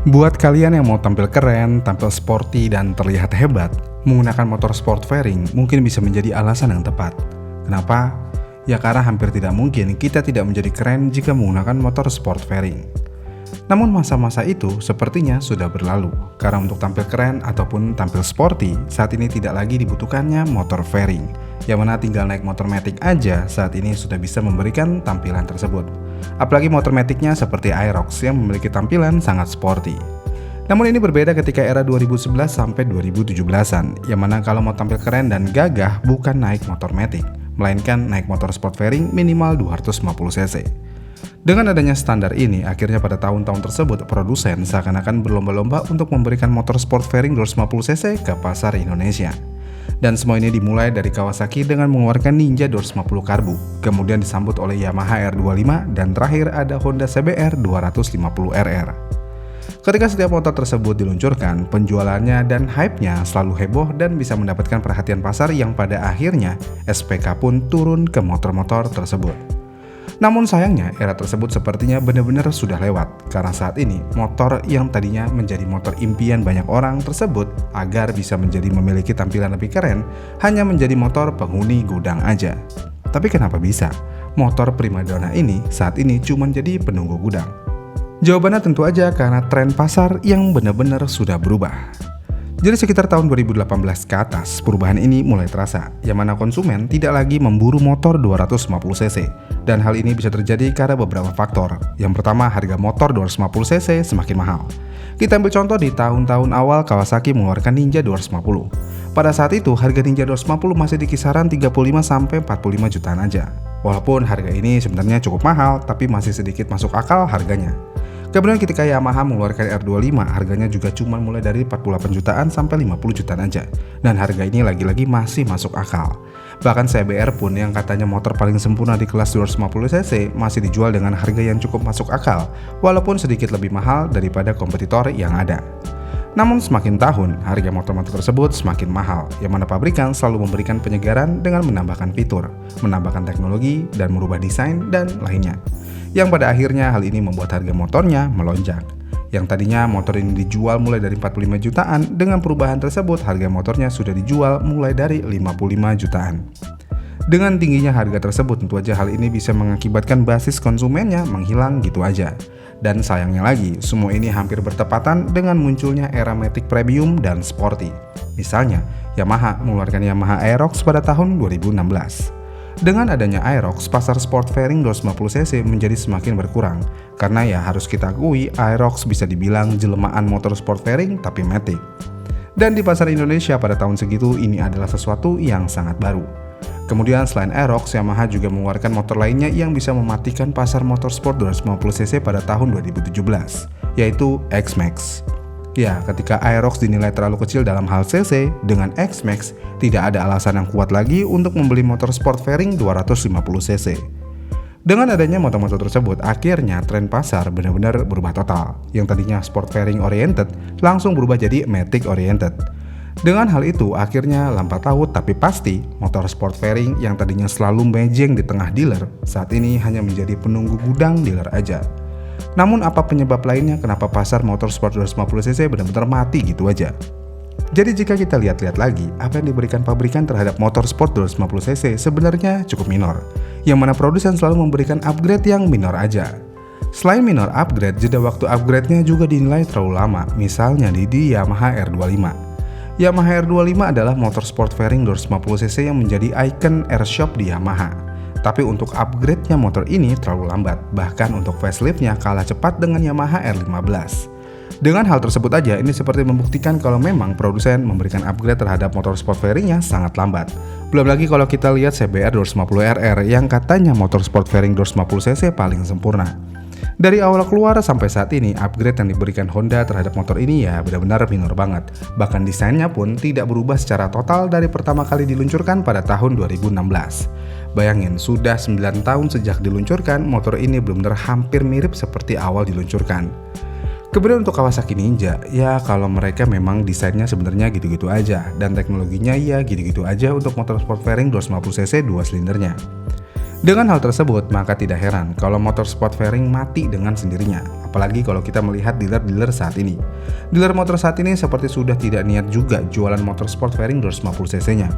Buat kalian yang mau tampil keren, tampil sporty, dan terlihat hebat, menggunakan motor sport fairing mungkin bisa menjadi alasan yang tepat. Kenapa? Ya karena hampir tidak mungkin kita tidak menjadi keren jika menggunakan motor sport fairing. Namun masa-masa itu sepertinya sudah berlalu, karena untuk tampil keren ataupun tampil sporty, saat ini tidak lagi dibutuhkannya motor fairing, yang mana tinggal naik motor matic aja saat ini sudah bisa memberikan tampilan tersebut. Apalagi motor maticnya seperti Aerox yang memiliki tampilan sangat sporty. Namun ini berbeda ketika era 2011 sampai 2017-an, yang mana kalau mau tampil keren dan gagah bukan naik motor matic, melainkan naik motor sport fairing minimal 250 cc. Dengan adanya standar ini, akhirnya pada tahun-tahun tersebut produsen seakan-akan berlomba-lomba untuk memberikan motor sport fairing 250 cc ke pasar Indonesia. Dan semua ini dimulai dari Kawasaki dengan mengeluarkan Ninja 250 Karbu, kemudian disambut oleh Yamaha R25, dan terakhir ada Honda CBR 250RR. Ketika setiap motor tersebut diluncurkan, penjualannya dan hype-nya selalu heboh dan bisa mendapatkan perhatian pasar yang pada akhirnya SPK pun turun ke motor-motor tersebut. Namun sayangnya era tersebut sepertinya benar-benar sudah lewat, karena saat ini motor yang tadinya menjadi motor impian banyak orang tersebut agar bisa menjadi memiliki tampilan lebih keren hanya menjadi motor penghuni gudang aja. Tapi kenapa bisa? Motor primadona ini saat ini cuma jadi penunggu gudang. Jawabannya tentu aja karena tren pasar yang benar-benar sudah berubah. Jadi sekitar tahun 2018 ke atas, perubahan ini mulai terasa, yang mana konsumen tidak lagi memburu motor 250 cc. Dan hal ini bisa terjadi karena beberapa faktor. Yang pertama, harga motor 250 cc semakin mahal. Kita ambil contoh di tahun-tahun awal Kawasaki mengeluarkan Ninja 250. Pada saat itu, harga Ninja 250 masih di kisaran 35-45 jutaan aja. Walaupun harga ini sebenarnya cukup mahal, tapi masih sedikit masuk akal harganya. Kemudian ketika Yamaha mengeluarkan R25, harganya juga cuma mulai dari 48 jutaan sampai 50 jutaan aja. Dan harga ini lagi-lagi masih masuk akal. Bahkan CBR pun yang katanya motor paling sempurna di kelas 250cc masih dijual dengan harga yang cukup masuk akal, walaupun sedikit lebih mahal daripada kompetitor yang ada. Namun semakin tahun, harga motor-motor tersebut semakin mahal, yang mana pabrikan selalu memberikan penyegaran dengan menambahkan fitur, menambahkan teknologi, dan merubah desain dan lainnya. Yang pada akhirnya hal ini membuat harga motornya melonjak. Yang tadinya motor ini dijual mulai dari 45 jutaan, dengan perubahan tersebut harga motornya sudah dijual mulai dari 55 jutaan. Dengan tingginya harga tersebut, tentu aja hal ini bisa mengakibatkan basis konsumennya menghilang gitu aja. Dan sayangnya lagi, semua ini hampir bertepatan dengan munculnya era matic premium dan sporty. Misalnya, Yamaha mengeluarkan Yamaha Aerox pada tahun 2016. Dengan adanya Aerox, pasar sport fairing 250cc menjadi semakin berkurang, karena ya harus kita akui Aerox bisa dibilang jelmaan motor sport fairing tapi matic. Dan di pasar Indonesia pada tahun segitu ini adalah sesuatu yang sangat baru. Kemudian selain Aerox, Yamaha juga mengeluarkan motor lainnya yang bisa mematikan pasar motor sport 250cc pada tahun 2017, yaitu X-Max. Ya, ketika Aerox dinilai terlalu kecil dalam hal cc, dengan X-Max tidak ada alasan yang kuat lagi untuk membeli motor sport fairing 250cc. Dengan adanya motor-motor tersebut, akhirnya tren pasar benar-benar berubah total. Yang tadinya sport fairing oriented langsung berubah jadi matic oriented. Dengan hal itu, akhirnya lambat laun tapi pasti, motor sport fairing yang tadinya selalu mejeng di tengah dealer, saat ini hanya menjadi penunggu gudang dealer aja. Namun apa penyebab lainnya kenapa pasar motor sport 250cc benar-benar mati gitu aja? Jadi jika kita lihat-lihat lagi, apa yang diberikan pabrikan terhadap motor sport 250cc sebenarnya cukup minor, yang mana produsen selalu memberikan upgrade yang minor aja. Selain minor upgrade, jeda waktu upgrade-nya juga dinilai terlalu lama, misalnya di Yamaha R25. Yamaha R25 adalah motor sport fairing 250cc yang menjadi ikon airshop di Yamaha. Tapi untuk upgrade-nya motor ini terlalu lambat, bahkan untuk facelift-nya kalah cepat dengan Yamaha R15. Dengan hal tersebut aja, ini seperti membuktikan kalau memang produsen memberikan upgrade terhadap motor sport fairing-nya sangat lambat. Belum lagi kalau kita lihat CBR 250RR yang katanya motor sport fairing 250cc paling sempurna. Dari awal keluar sampai saat ini, upgrade yang diberikan Honda terhadap motor ini ya benar-benar minor banget. Bahkan desainnya pun tidak berubah secara total dari pertama kali diluncurkan pada tahun 2016. Bayangin, sudah 9 tahun sejak diluncurkan, motor ini benar-benar hampir mirip seperti awal diluncurkan. Kemudian untuk Kawasaki Ninja, ya kalau mereka memang desainnya sebenarnya gitu-gitu aja, dan teknologinya ya gitu-gitu aja untuk motor sport fairing 250cc 2 silindernya. Dengan hal tersebut, maka tidak heran kalau motor sport fairing mati dengan sendirinya. Apalagi kalau kita melihat dealer-dealer saat ini. Dealer motor saat ini seperti sudah tidak niat juga jualan motor sport fairing 250cc-nya.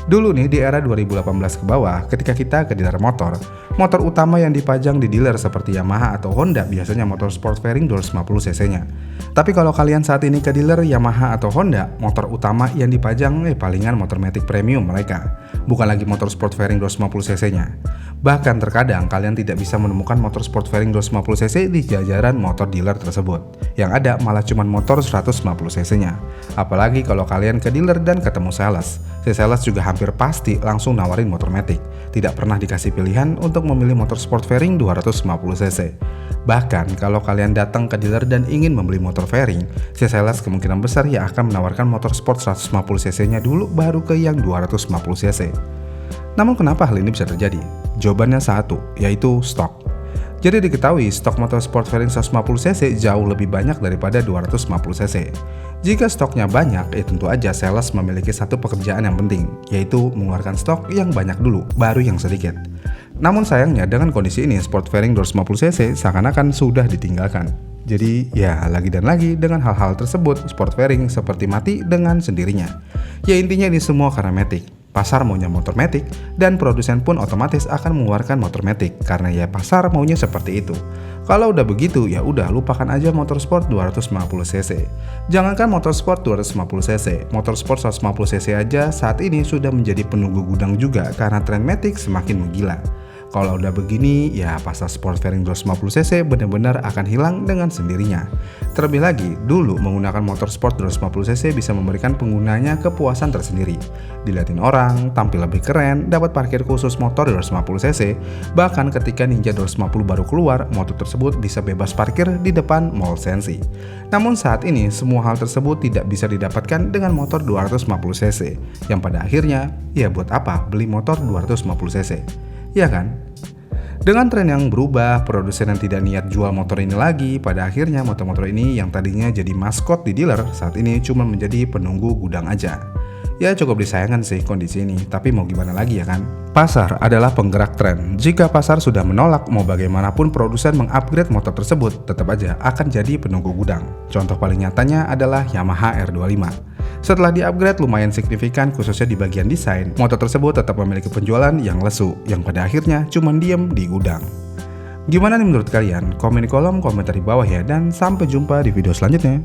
Dulu nih di era 2018 ke bawah, ketika kita ke dealer motor utama yang dipajang di dealer seperti Yamaha atau Honda biasanya motor sport fairing 250cc-nya. Tapi kalau kalian saat ini ke dealer Yamaha atau Honda, motor utama yang dipajang palingan motor matic premium mereka, bukan lagi motor sport fairing 250cc-nya. Bahkan terkadang kalian tidak bisa menemukan motor sport fairing 250cc di jajaran motor dealer tersebut. Yang ada malah cuma motor 150cc-nya. Apalagi kalau kalian ke dealer dan ketemu sales. Si sales juga hampir pasti langsung nawarin motor matic. Tidak pernah dikasih pilihan untuk memilih motor sport fairing 250cc. Bahkan kalau kalian datang ke dealer dan ingin membeli motor fairing, si sales kemungkinan besar ya akan menawarkan motor sport 150cc-nya dulu baru ke yang 250cc. Namun kenapa hal ini bisa terjadi? Jawabannya satu, yaitu stok. Jadi diketahui stok motor sport fairing 150cc jauh lebih banyak daripada 250cc. Jika stoknya banyak, tentu aja sales memiliki satu pekerjaan yang penting, yaitu mengeluarkan stok yang banyak dulu, baru yang sedikit. Namun sayangnya dengan kondisi ini sport fairing 250cc seakan-akan sudah ditinggalkan. Jadi ya lagi dan lagi dengan hal-hal tersebut sport fairing seperti mati dengan sendirinya. Ya intinya ini semua karena matic. Pasar maunya motor matic dan produsen pun otomatis akan mengeluarkan motor matic karena ya pasar maunya seperti itu. Kalau udah begitu ya udah lupakan aja motor sport 250cc. Jangankan motor sport 250cc, motor sport 150cc aja saat ini sudah menjadi penunggu gudang juga karena tren matic semakin menggila. Kalau udah begini, ya pasar sport fairing 250cc benar-benar akan hilang dengan sendirinya. Terlebih lagi, dulu menggunakan motor sport 250cc bisa memberikan penggunanya kepuasan tersendiri. Dilihatin orang, tampil lebih keren, dapat parkir khusus motor 250cc, bahkan ketika Ninja 250 baru keluar, motor tersebut bisa bebas parkir di depan Mall Sensi. Namun saat ini, semua hal tersebut tidak bisa didapatkan dengan motor 250cc, yang pada akhirnya, ya buat apa beli motor 250cc? Ya kan? Dengan tren yang berubah, produsen yang tidak niat jual motor ini lagi, pada akhirnya motor-motor ini yang tadinya jadi maskot di dealer, saat ini cuma menjadi penunggu gudang aja. Ya cukup disayangkan sih kondisi ini, tapi mau gimana lagi ya kan? Pasar adalah penggerak tren. Jika pasar sudah menolak, mau bagaimanapun produsen mengupgrade motor tersebut, tetap aja akan jadi penunggu gudang. Contoh paling nyatanya adalah Yamaha R25. Setelah di-upgrade lumayan signifikan khususnya di bagian desain, motor tersebut tetap memiliki penjualan yang lesu, yang pada akhirnya cuma diem di gudang. Gimana nih menurut kalian? Komen di kolom komentar di bawah ya, dan sampai jumpa di video selanjutnya.